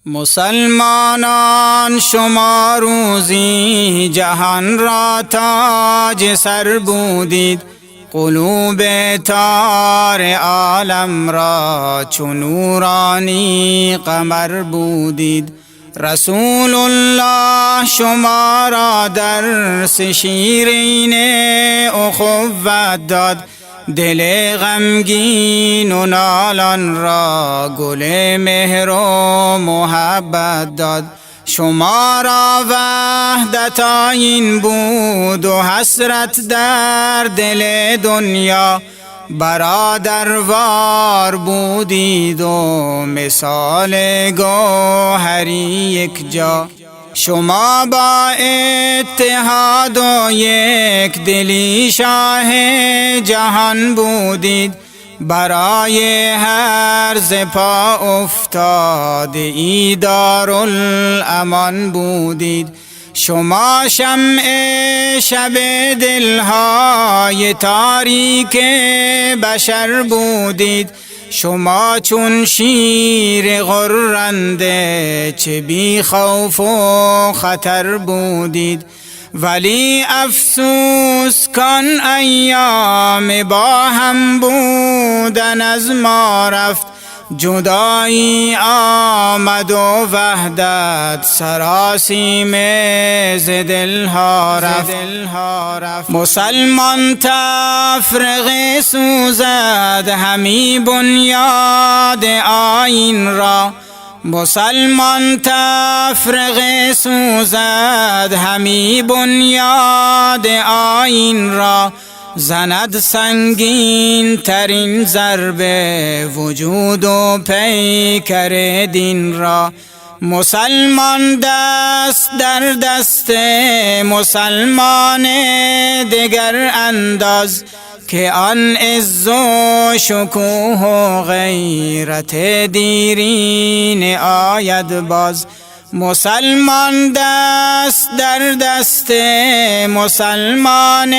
مسلمانان شما روزی جهان را تاج سر بودید، قلوب تار عالم را چو نورانی قمر بودید. رسول الله شما را درس شیرین اخوت داد، دل غمگین و نالان را گل مهر و محبت داد. شما را وحدت آیین بود و حسرت در دل دنیا، برادروار بودید و مثال گوهری یک جا. شما با اتحاد و یک دلی شاه جهان بودید، برای هر ز پا افتاده ای دارالامان بودید. شما شمع شب دلهای تاریک بشر بودید، شما چون شیر غرنده چه بی خوف و خطر بودید. ولی افسوس کان ایام با هم بودن از ما رفت، جدایی آمد و وحدت سراسیم ز دلها رفت. مسلمان تفرقه سوزد همی بنیاد آیین را، مسلمان تفرقه سوزد همی بنیاد آیین را. زند سنگین ترین ضربه وجود و پیکر دین را. مسلمان دست در دست مسلمان دگر انداز، که آن عز و شکوه و غیرت دیرین آید باز. مسلمان دست در دست مسلمان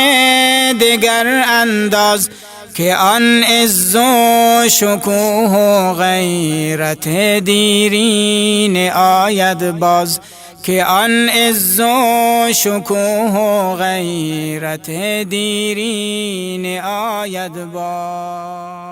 دگر انداز، که آن عز و شکوه و غیرت دیرین آید باز. که آن عز و شکوه و غیرت دیرین آید باز.